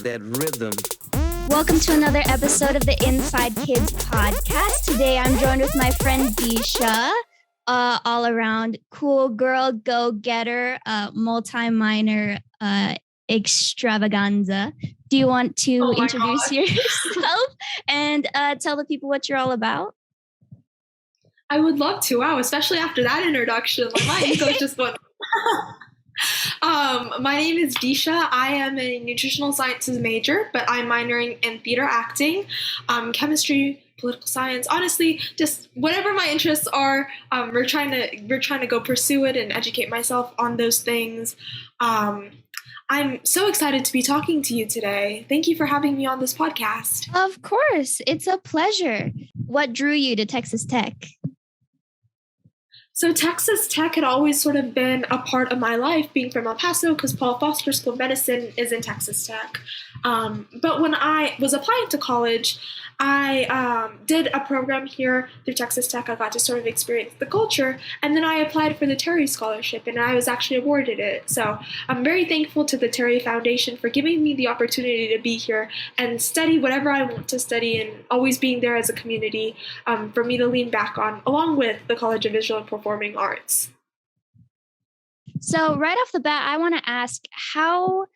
That rhythm. Welcome to another episode of the Inside Kids podcast. Today I'm joined with my friend Disha, all around cool girl, go-getter, multi-minor extravaganza. Do you want to introduce yourself and tell the people what you're all about? I would love to. Wow, especially after that introduction. Like my ego just went. My name is Disha. I am a nutritional sciences major, but I'm minoring in theater acting, chemistry, political science. Honestly, just whatever my interests are, we're trying to go pursue it and educate myself on those things. I'm so excited to be talking to you today. Thank you for having me on this podcast. Of course, it's a pleasure. What drew you to Texas Tech? So Texas Tech had always sort of been a part of my life, being from El Paso, because Paul Foster School of Medicine is in Texas Tech. But when I was applying to college, I did a program here through Texas Tech. I got to sort of experience the culture, and then I applied for the Terry Scholarship, and I was actually awarded it. So I'm very thankful to the Terry Foundation for giving me the opportunity to be here and study whatever I want to study, and always being there as a community for me to lean back on, along with the College of Visual and Performing Arts. So right off the bat, I want to ask, how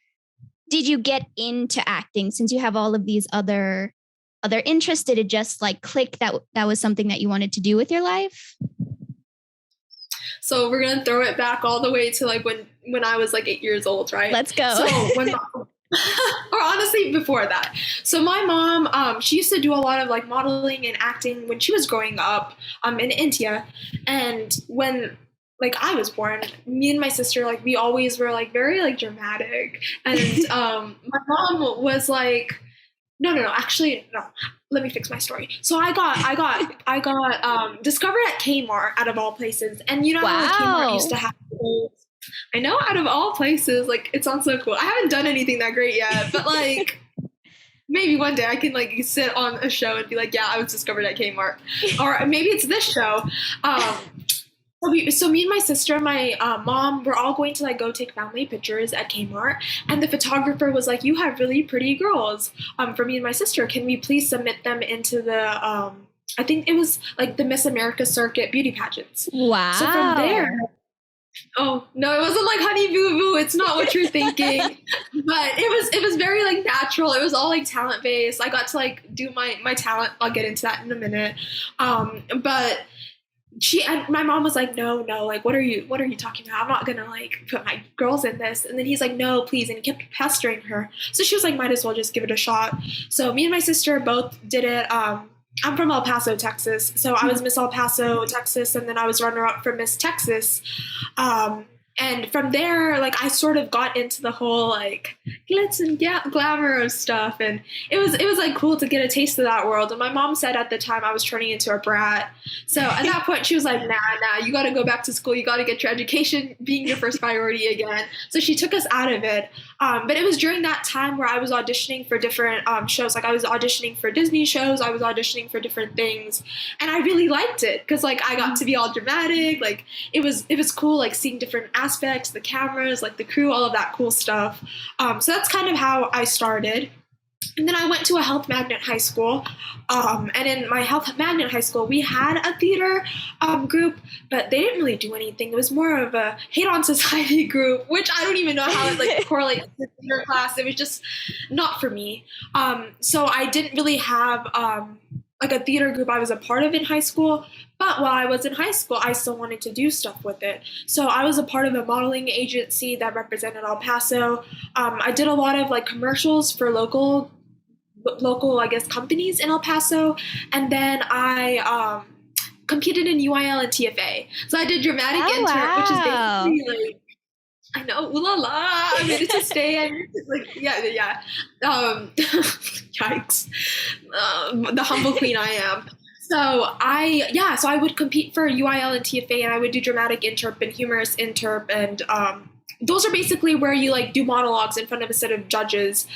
did you get into acting since you have all of these other interests? Did it just like click that was something that you wanted to do with your life? So we're going to throw it back all the way to like when I was like 8 years old, right? Let's go. So or honestly before that. So my mom, she used to do a lot of like modeling and acting when she was growing up in India. And when like I was born, me and my sister, like we always were like very like dramatic. And my mom was like, no. Let me fix my story. So I got discovered at Kmart out of all places. And you know how Kmart used to have those, I know, out of all places, like it sounds so cool. I haven't done anything that great yet, but like maybe one day I can like sit on a show and be like, yeah, I was discovered at Kmart. Or maybe it's this show. So me and my sister and my mom were all going to like go take family pictures at Kmart, and the photographer was like, you have really pretty girls for me and my sister. Can we please submit them into the, I think it was like the Miss America Circuit beauty pageants. Wow. So from there, oh, no, it wasn't like Honey Boo Boo. It's not what you're thinking. But it was very like natural. It was all like talent based. I got to like do my talent. I'll get into that in a minute. But my mom was like, no, like, what are you talking about? I'm not going to like put my girls in this. And then he's like, no, please. And he kept pestering her. So she was like, might as well just give it a shot. So me and my sister both did it. I'm from El Paso, Texas. So I was Miss El Paso, Texas. And then I was runner up for Miss Texas. And from there, like, I sort of got into the whole, like, glitz and glamour of stuff. And it was like, cool to get a taste of that world. And my mom said at the time I was turning into a brat. So at that point, she was like, nah, you got to go back to school. You got to get your education being your first priority again. So she took us out of it. But it was during that time where I was auditioning for different shows. Like, I was auditioning for Disney shows. I was auditioning for different things. And I really liked it because, like, I got to be all dramatic. Like, it was cool, like, seeing different aspects, the cameras, like the crew, all of that cool stuff. So that's kind of how I started. And then I went to a health magnet high school. And in my health magnet high school, we had a theater group, but they didn't really do anything. It was more of a hate on society group, which I don't even know how it like correlates to the theater class. It was just not for me. So I didn't really have like a theater group I was a part of in high school. But while I was in high school, I still wanted to do stuff with it. So I was a part of a modeling agency that represented El Paso. I did a lot of like commercials for local, I guess, companies in El Paso. And then I competed in UIL and TFA. So I did dramatic intern, which is basically like, I know, ooh la la, I made it to stay. Like, yeah. Yikes. The humble queen I am. So I would compete for UIL and TFA, and I would do dramatic interp and humorous interp, and those are basically where you like do monologues in front of a set of judges.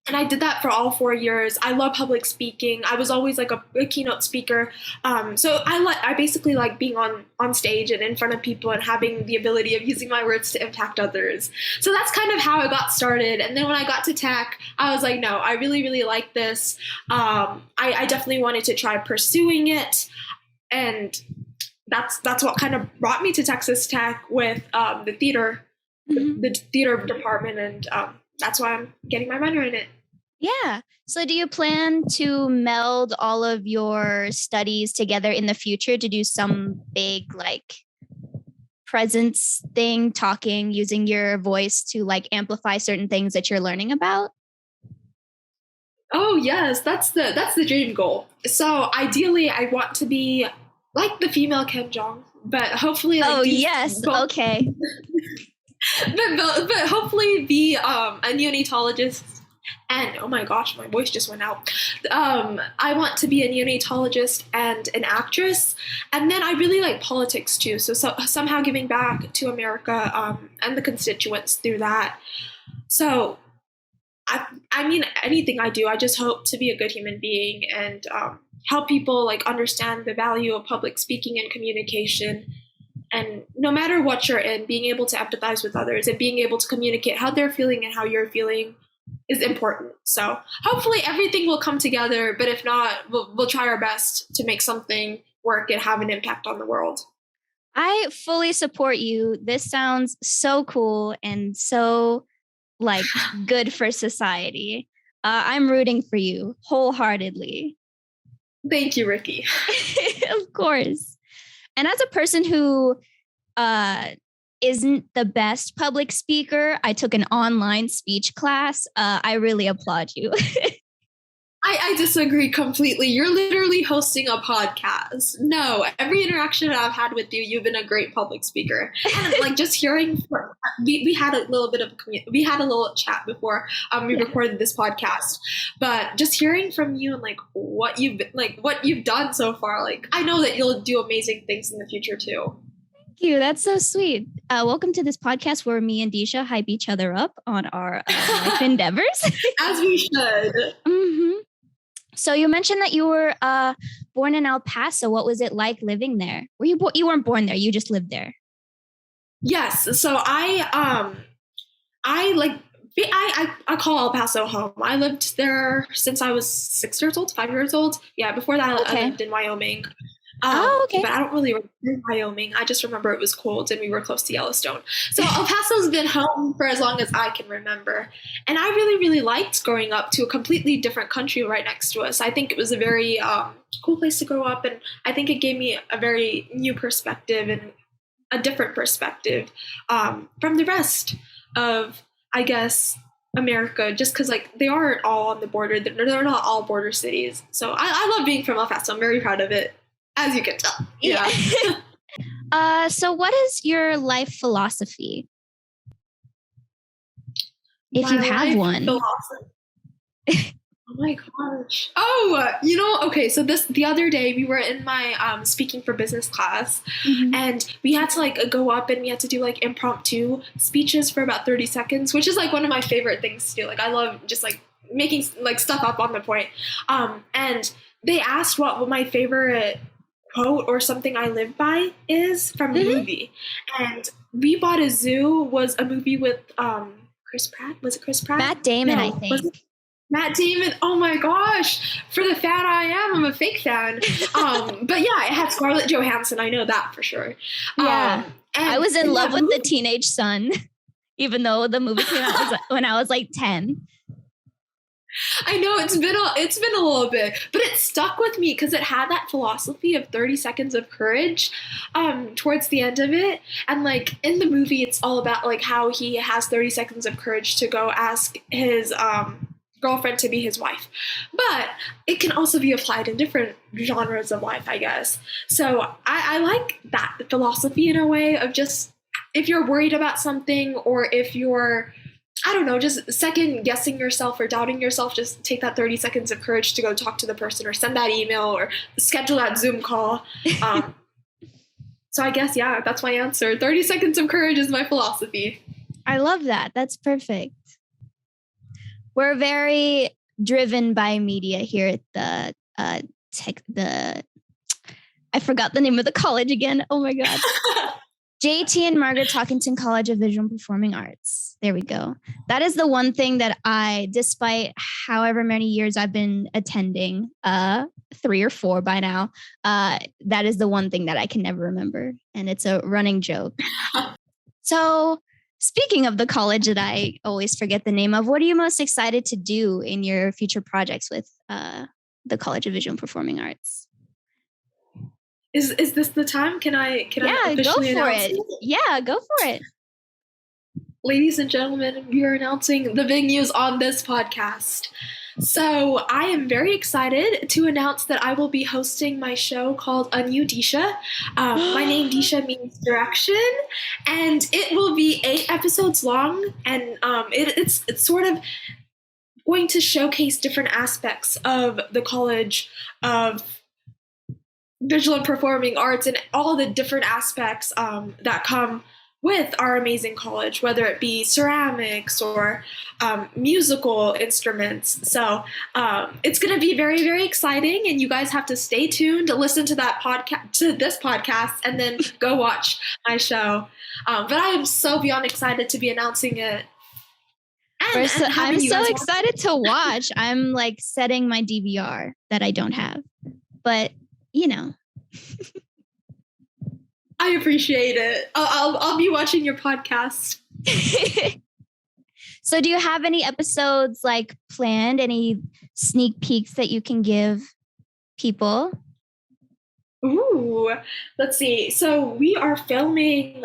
And I did that for all 4 years. I love public speaking. I was always like a keynote speaker. So I basically like being on stage and in front of people and having the ability of using my words to impact others. So that's kind of how I got started. And then when I got to tech, I was like, no, I really, really like this. I definitely wanted to try pursuing it. And that's what kind of brought me to Texas Tech with the theater, the theater department. And that's why I'm getting my minor in it. Yeah. So do you plan to meld all of your studies together in the future to do some big like presence thing, talking, using your voice to like amplify certain things that you're learning about? Oh yes, that's the dream goal. So ideally I want to be like the female Ken Jeong, but hopefully like okay. but hopefully be a neonatologist. And oh my gosh, my voice just went out. I want to be a neonatologist and an actress. And then I really like politics too. So somehow giving back to America and the constituents through that. So I mean, anything I do, I just hope to be a good human being and help people like understand the value of public speaking and communication. And no matter what you're in, being able to empathize with others and being able to communicate how they're feeling and how you're feeling is important. So hopefully everything will come together, but if not, we'll try our best to make something work and have an impact on the world. I fully support you. This sounds so cool and so like good for society. I'm rooting for you wholeheartedly. Thank you, Ricki. Of course. And as a person who isn't the best public speaker, I took an online speech class. I really applaud you. I disagree completely. You're literally hosting a podcast. No, every interaction I've had with you, you've been a great public speaker. And like just hearing, we had a little bit of we had a little chat before we recorded this podcast. But just hearing from you and like what you've done so far, like I know that you'll do amazing things in the future too. Thank you. That's so sweet. Welcome to this podcast where me and Disha hype each other up on our life endeavors. As we should. Mm-hmm. So you mentioned that you were born in El Paso. What was it like living there? Were you you weren't born there, you just lived there? Yes. So I call El Paso home. I lived there since I was 5 years old. Yeah, before that I lived in Wyoming. Okay. But I don't really remember Wyoming. I just remember it was cold and we were close to Yellowstone. So El Paso's been home for as long as I can remember. And I really, really liked growing up to a completely different country right next to us. I think it was a very cool place to grow up. And I think it gave me a very new perspective and a different perspective from the rest of, I guess, America, just because like they aren't all on the border. They're not all border cities. So I love being from El Paso. I'm very proud of it. As you can tell. Yeah. So what is your life philosophy? If you have one. Oh my gosh. Oh, okay. So the other day we were in my speaking for business class and we had to like go up and we had to do like impromptu speeches for about 30 seconds, which is like one of my favorite things to do. Like I love just like making like stuff up on the point. And they asked what my favorite quote or something I live by is from the movie. And We Bought a Zoo was a movie with Chris Pratt. Was it Chris Pratt? Matt Damon, I think. Matt Damon. Oh my gosh. For the fan I am, I'm a fake fan. But yeah, it had Scarlett Johansson. I know that for sure. Yeah. I was in love with the teenage son, even though the movie came out when I was like 10. I know it's been a little bit, but it stuck with me because it had that philosophy of 30 seconds of courage towards the end of it. And like in the movie, it's all about like how he has 30 seconds of courage to go ask his girlfriend to be his wife. But it can also be applied in different genres of life, I guess. So I like that philosophy in a way of just if you're worried about something or if you're I don't know, just second guessing yourself or doubting yourself, just take that 30 seconds of courage to go talk to the person or send that email or schedule that Zoom call. So I guess, yeah, that's my answer. 30 seconds of courage is my philosophy. I love that. That's perfect. We're very driven by media here at the I forgot the name of the college again. Oh my God. JT and Margaret Talkington College of Visual and Performing Arts. There we go. That is the one thing that I, despite however many years I've been attending, 3 or 4 by now, that is the one thing that I can never remember. And it's a running joke. So speaking of the college that I always forget the name of, what are you most excited to do in your future projects with the College of Visual and Performing Arts? Is this the time? Can I officially announce it? Yeah, go for it. Ladies and gentlemen, we are announcing the big news on this podcast. So I am very excited to announce that I will be hosting my show called A New Disha. My name Disha means direction, and it will be 8 episodes long, and it's sort of going to showcase different aspects of the College of Visual and Performing Arts and all the different aspects that come with our amazing college, whether it be ceramics or musical instruments. So it's going to be very, very exciting, and you guys have to stay tuned to listen to this podcast, and then go watch my show. But I am so beyond excited to be announcing it. I'm so excited to watch. I'm like setting my DVR that I don't have, but you know. I appreciate it. I'll be watching your podcast. So do you have any episodes like planned, any sneak peeks that you can give people? Ooh, let's see. So we are filming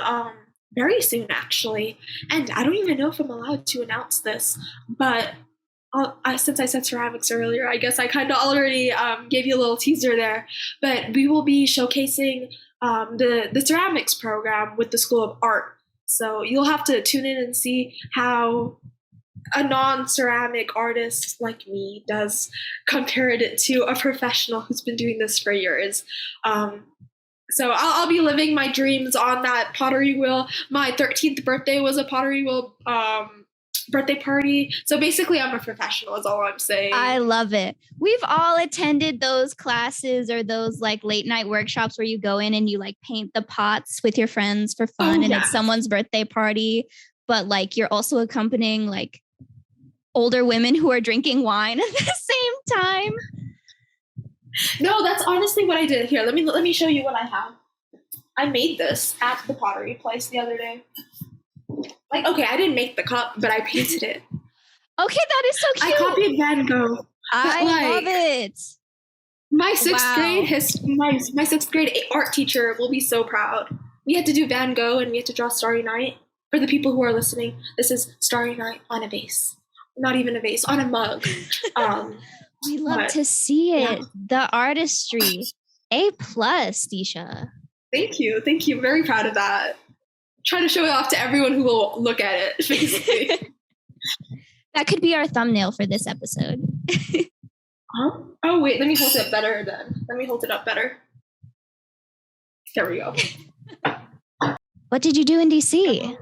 very soon, actually. And I don't even know if I'm allowed to announce this, but since I said ceramics earlier, I guess I kind of already gave you a little teaser there. But we will be showcasing the ceramics program with the School of Art. So you'll have to tune in and see how a non-ceramic artist like me does compared to a professional who's been doing this for years. So I'll be living my dreams on that pottery wheel. My 13th birthday was a pottery wheel birthday party. So basically I'm a professional is all I'm saying. I love it. We've all attended those classes or those like late night workshops where you go in and you like paint the pots with your friends for fun, and it's someone's birthday party, but like you're also accompanying like older women who are drinking wine at the same time. No, that's honestly what I did. Here, let me show you what I have. I made this at the pottery place the other day. Like, okay, I didn't make the cup, but I painted it. Okay, that is so cute. I copied Van Gogh. I love it. My sixth grade art teacher will be so proud. We had to do Van Gogh and we had to draw Starry Night. For the people who are listening, this is Starry Night on a vase. Not even a vase, on a mug. We love to see it. Yeah. The artistry. A+, Disha. Thank you. Very proud of that. Trying to show it off to everyone who will look at it, basically. That could be our thumbnail for this episode. Huh? Oh, wait. Let me hold it better then. Let me hold it up better. There we go. What did you do in DC?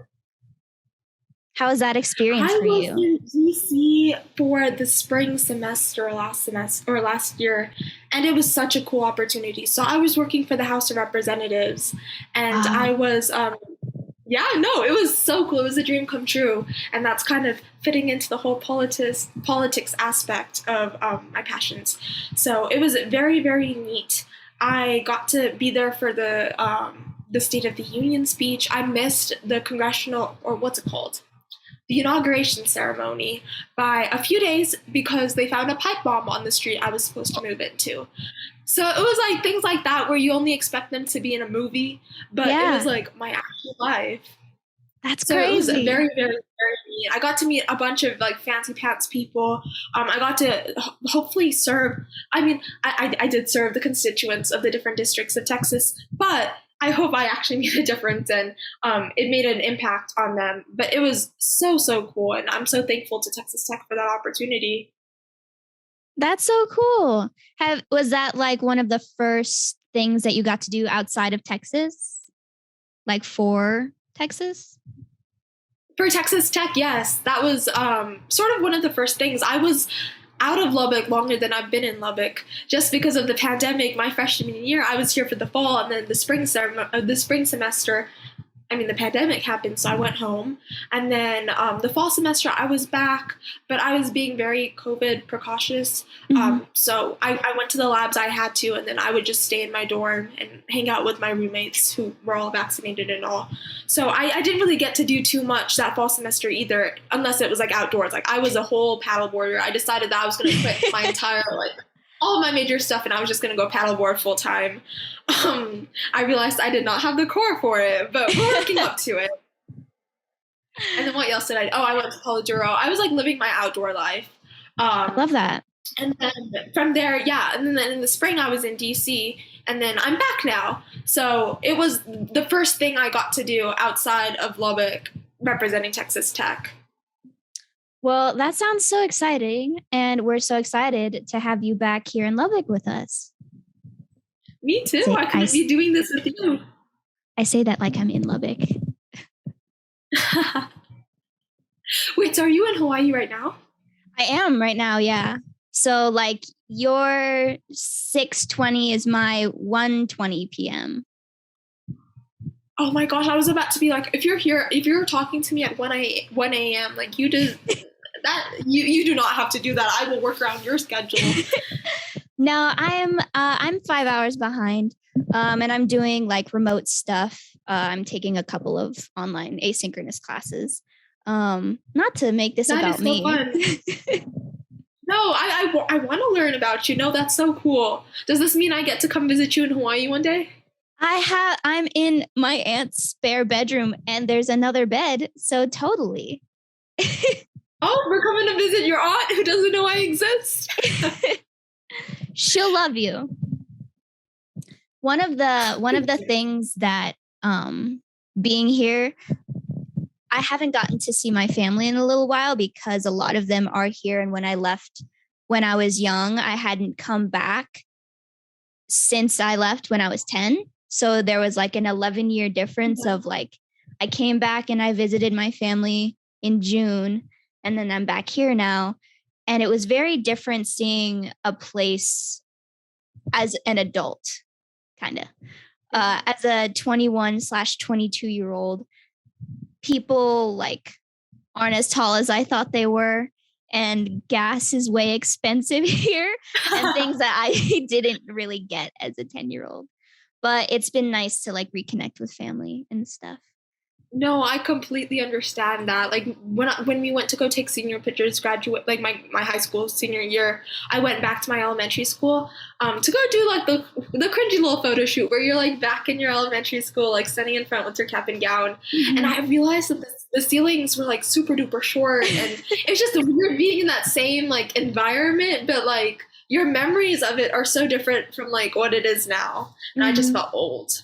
How was that experience for you? I was in DC for the spring semester last year, and it was such a cool opportunity. So I was working for the House of Representatives, and I was it was so cool. It was a dream come true, and that's kind of fitting into the whole politics aspect of my passions. So it was very, very neat. I got to be there for the State of the Union speech. I missed the congressional, or what's it called? The inauguration ceremony by a few days because they found a pipe bomb on the street I was supposed to move into. So it was like things like that where you only expect them to be in a movie, but it was like my actual life. That's crazy. It was very, very, very neat. I got to meet a bunch of like fancy pants people. I got to hopefully serve. I mean, I did serve the constituents of the different districts of Texas, but I hope I actually made a difference and it made an impact on them. But it was so, so cool. And I'm so thankful to Texas Tech for that opportunity. That's so cool. Was that like one of the first things that you got to do outside of Texas? Like for Texas? For Texas Tech, yes. That was sort of one of the first things. I was out of Lubbock longer than I've been in Lubbock just because of the pandemic. My freshman year, I was here for the fall, and then the spring semester, the pandemic happened, so I went home. And then the fall semester, I was back, but I was being very COVID precautious. So I went to the labs I had to, and then I would just stay in my dorm and hang out with my roommates who were all vaccinated and all. So I didn't really get to do too much that fall semester either, unless it was like outdoors. Like I was a whole paddleboarder. I decided that I was going to quit my entire all of my major stuff, and I was just going to go paddleboard full time. I realized I did not have the core for it, but we're working up to it. And then what else did I do? Oh, I went to Polidoro. I was like living my outdoor life. I love that. And then from there, and then in the spring I was in DC, and then I'm back now. So it was the first thing I got to do outside of Lubbock representing Texas Tech. Well, that sounds so exciting, and we're so excited to have you back here in Lubbock with us. Me too. I couldn't be doing this with you. I say that like I'm in Lubbock. Wait, so are you in Hawaii right now? I am right now, yeah. So like your 6:20 is my 1:20 p.m. Oh my gosh, I was about to be like, if you're talking to me at 1 a.m., like you do that, you do not have to do that. I will work around your schedule. No, I'm 5 hours behind, and I'm doing like remote stuff. I'm taking a couple of online asynchronous classes. Not to make this that about is so me. Fun. No, I want to learn about you. No, that's so cool. Does this mean I get to come visit you in Hawaii one day? I'm in my aunt's spare bedroom, and there's another bed, so totally. Oh, we're coming to visit your aunt who doesn't know I exist. She'll love you. One of the things that being here, I haven't gotten to see my family in a little while because a lot of them are here, and when I left when I was young, I hadn't come back since I left when I was 10. So there was like an 11-year difference of like, I came back and I visited my family in June, and then I'm back here now. And it was very different seeing a place as an adult, kind of. As a 21/22-year-old, people like aren't as tall as I thought they were. And gas is way expensive here and things that I didn't really get as a 10-year-old. But it's been nice to like reconnect with family and stuff. No, I completely understand that. Like when we went to go take senior pictures, graduate, like my high school senior year, I went back to my elementary school to go do like the cringy little photo shoot where you're like back in your elementary school, like standing in front with your cap and gown. Mm-hmm. And I realized that the ceilings were like super duper short, and it's just weird being in that same like environment, but like your memories of it are so different from like what it is now. And I just felt old.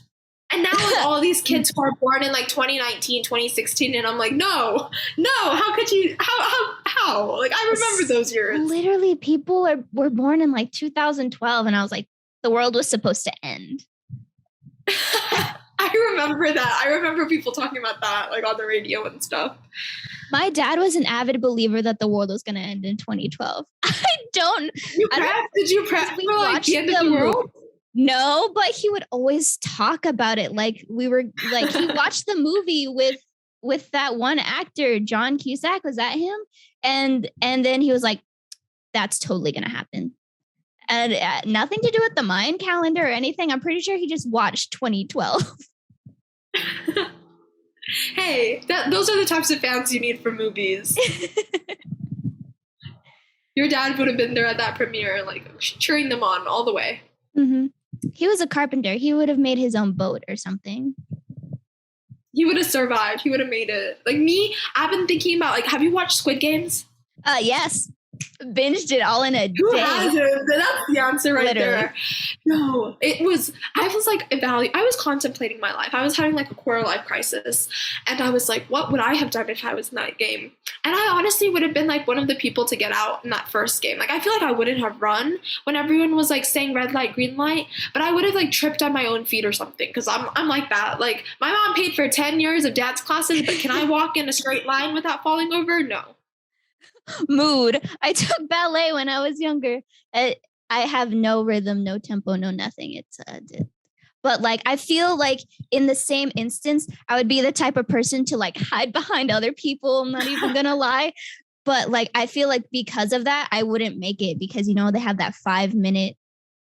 And now like all these kids who are born in like 2019, 2016, and I'm like, no, how could you, how? Like I remember those years. Literally people were born in like 2012, and I was like, the world was supposed to end. I remember that. I remember people talking about that like on the radio and stuff. My dad was an avid believer that the world was going to end in 2012. Did you prep for like the end of the world? No, but he would always talk about it. Like we were like, he watched the movie with that one actor, John Cusack. Was that him? And then he was like, that's totally going to happen. And nothing to do with the Mayan calendar or anything. I'm pretty sure he just watched 2012. Hey, those are the types of fans you need for movies. Your dad would have been there at that premiere, like cheering them on all the way. Mm-hmm. He was a carpenter. He would have made his own boat or something. He would have survived. He would have made it. Like me, I've been thinking about like, have you watched Squid Games? Yes. Binged it all in a Who day. hasn't? That's the answer right Literally. there. No, I was like I was contemplating my life. I was having like a quarter life crisis. And I was like, what would I have done if I was in that game? And I honestly would have been like one of the people to get out in that first game. Like I feel like I wouldn't have run when everyone was like saying red light, green light, but I would have like tripped on my own feet or something. Cause I'm like that. Like my mom paid for 10 years of dance classes, but can I walk in a straight line without falling over? No. Mood. I took ballet when I was younger. I have no rhythm, no tempo, no nothing. It's but like I feel like in the same instance, I would be the type of person to like hide behind other people. I'm not even gonna lie. But like I feel like because of that, I wouldn't make it because they have that 5-minute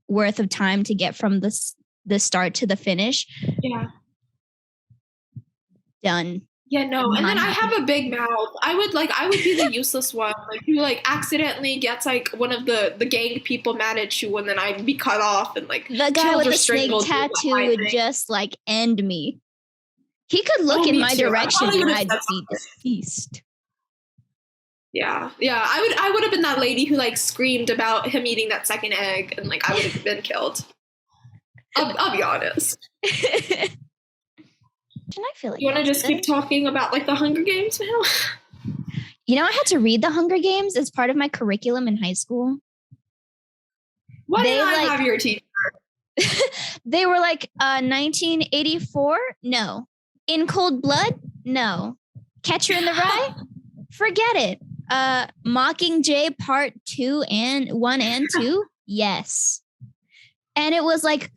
worth of time to get from the start to the finish. Yeah. Done. Yeah, no. And then I have a big mouth. I would be the useless one, like who like accidentally gets like one of the gang people mad at you, and then I'd be cut off and like the guy with the snake tattoo would just like end me. He could look in my direction and I'd be deceased. Yeah. I would have been that lady who like screamed about him eating that second egg, and like I would have been killed. I'll be honest. I feel like you want to just keep talking about like the Hunger Games now? I had to read the Hunger Games as part of my curriculum in high school. Why did I have your teacher? They were like 1984? No. In Cold Blood? No. Catcher in the Rye? Forget it. Mockingjay Part 2 and 1 and 2? Yes. And it was like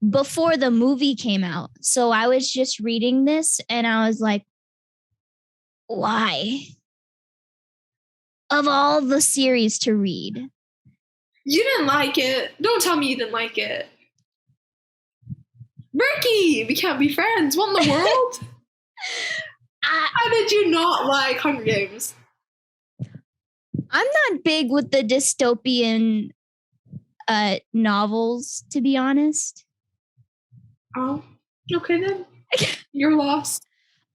before the movie came out. So I was just reading this and I was like, why? Of all the series to read. You didn't like it. Don't tell me you didn't like it. Ricki, we can't be friends. What in the world? How did you not like Hunger Games? I'm not big with the dystopian novels, to be honest. Oh, okay then. You're lost.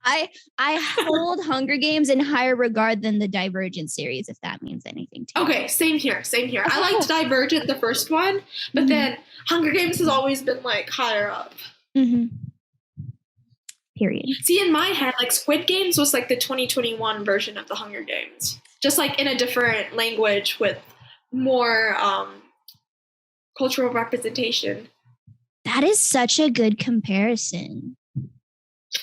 I hold Hunger Games in higher regard than the Divergent series, if that means anything to you. Okay, same here. I liked Divergent, the first one, but then Hunger Games has always been like higher up. Mm-hmm. Period. See, in my head, like Squid Games was like the 2021 version of the Hunger Games, just like in a different language with more cultural representation. That is such a good comparison.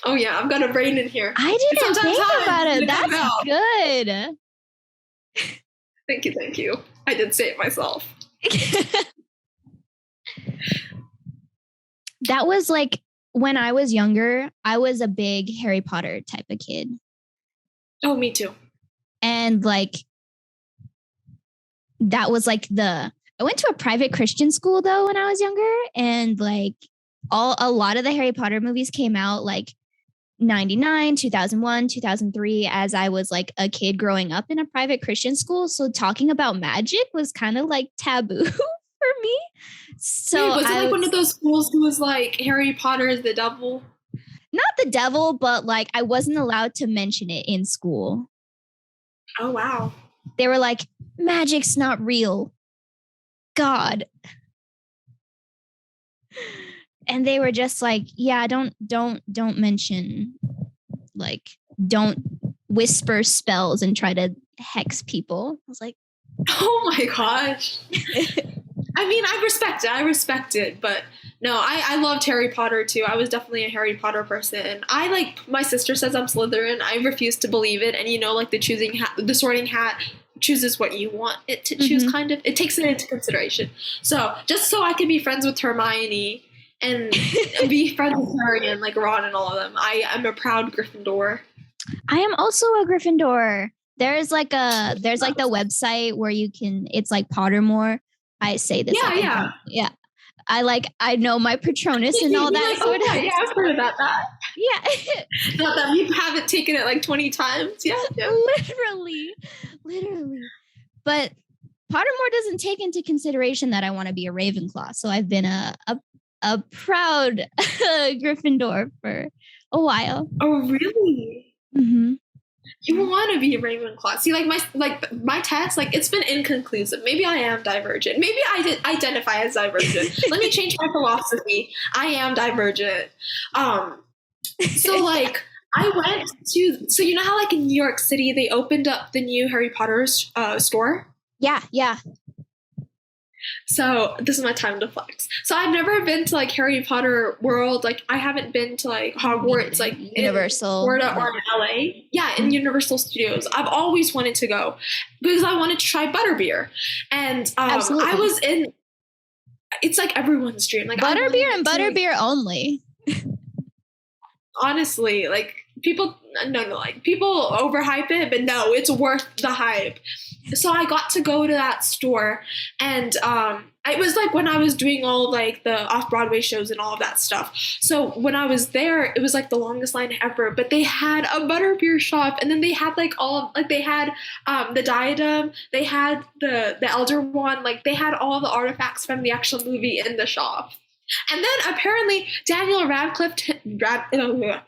Oh yeah, I've got a brain in here. I didn't think about it. That's good. Thank you. I did say it myself. That was like when I was younger, I was a big Harry Potter type of kid. Oh, me too. And like that was like I went to a private Christian school though when I was younger, and like a lot of the Harry Potter movies came out like 99, 2001, 2003 as I was like a kid growing up in a private Christian school. So talking about magic was kind of like taboo for me. So was it like one of those schools who was like Harry Potter is the devil? Not the devil, but like I wasn't allowed to mention it in school. Oh, wow. They were like, magic's not real. God. And they were just like, yeah, don't mention, like, don't whisper spells and try to hex people. I was like, oh my gosh. I mean, I respect it, but no, I loved Harry Potter too. I was definitely a Harry Potter person. My sister says I'm Slytherin. I refuse to believe it. And like the sorting hat chooses what you want it to choose, kind of. It takes it into consideration. So just so I can be friends with Hermione and be friends with Harry and like Ron and all of them, I am a proud Gryffindor. I am also a Gryffindor. There's like the website where you can, it's like Pottermore. I say this. Yeah. I know my Patronus and all that sort of. Yeah, I've heard about that. Yeah. Not that you haven't taken it like 20 times. Yeah. Literally. But Pottermore doesn't take into consideration that I want to be a Ravenclaw. So I've been a proud Gryffindor for a while. Oh, really? Mm-hmm. You want to be Ravenclaw. See, my test, it's been inconclusive. Maybe I am divergent. Maybe I did identify as divergent. Let me change my philosophy. I am divergent. So I went to, so you know how in New York City they opened up the new Harry Potter store? Yeah. So this is my time to flex. So I've never been to Harry Potter World. I haven't been to Hogwarts, Universal, in Florida or in LA. Yeah, in Universal Studios. I've always wanted to go because I wanted to try butterbeer. And I was in. It's everyone's dream. Butterbeer and butterbeer only. Honestly, people people overhype it, but no, it's worth the hype. So I got to go to that store, and it was when I was doing all the Off Broadway shows and all of that stuff. So when I was there, it was the longest line ever. But they had a butterbeer shop, and then they had they had the diadem, they had the Elder Wand, they had all the artifacts from the actual movie in the shop. And then apparently Daniel Radcliffe Daniel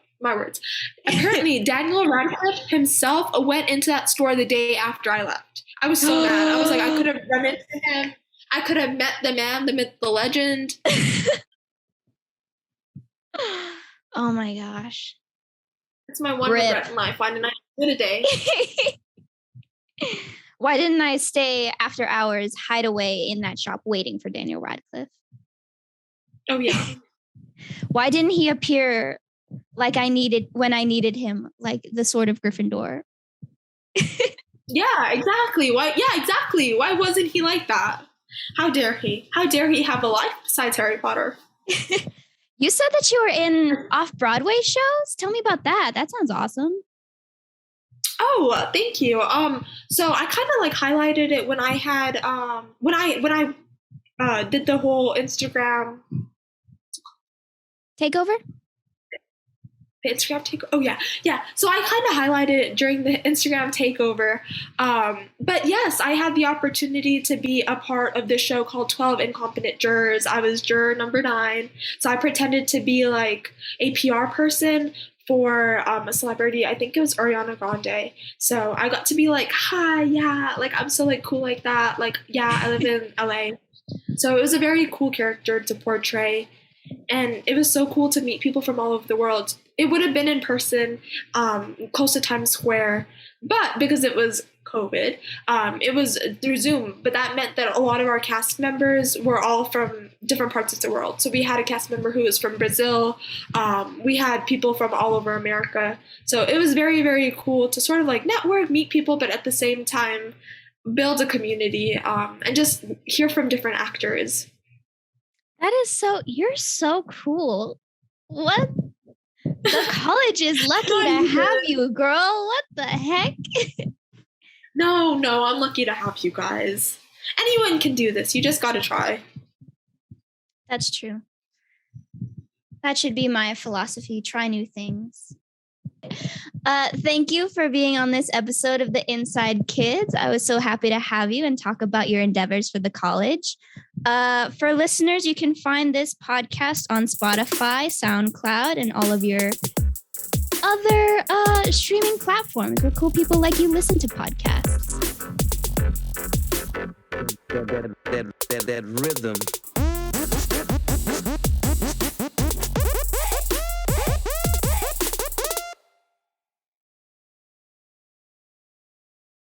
Radcliffe himself went into that store the day after I left. I was so mad. I was I could have run into him. I could have met the man, the myth, the legend. Oh my gosh. It's my one regret in life. Why didn't I do it a day? Why didn't I stay after hours, hide away in that shop waiting for Daniel Radcliffe? Oh, yeah. Why didn't he appear when I needed him, the Sword of Gryffindor? Yeah, exactly. Why? Yeah, exactly. Why wasn't he like that? How dare he? How dare he have a life besides Harry Potter? You said that you were in Off Broadway shows? Tell me about that. That sounds awesome. Oh, thank you. So I kind of highlighted it when I had when I did the whole Instagram takeover. Instagram takeover. Oh yeah. So I kind of highlighted it during the Instagram takeover. But yes, I had the opportunity to be a part of this show called 12 Incompetent Jurors. I was juror number 9. So I pretended to be a PR person for a celebrity. I think it was Ariana Grande. So I got to be hi, yeah, I'm so cool like that. Yeah, I live in LA. So it was a very cool character to portray. And it was so cool to meet people from all over the world. It would have been in person, close to Times Square, but because it was COVID, it was through Zoom. But that meant that a lot of our cast members were all from different parts of the world. So we had a cast member who was from Brazil. We had people from all over America. So it was very, very cool to sort of network, meet people, but at the same time build a community and just hear from different actors. That is you're so cool. What? The college is lucky to have you, girl. What the heck? No, I'm lucky to have you guys. Anyone can do this. You just got to try. That's true. That should be my philosophy. Try new things. Thank you for being on this episode of The Inside Kids. I was so happy to have you and talk about your endeavors for the college. For listeners, you can find this podcast on Spotify, SoundCloud, and all of your other streaming platforms where cool people like you listen to podcasts. That rhythm.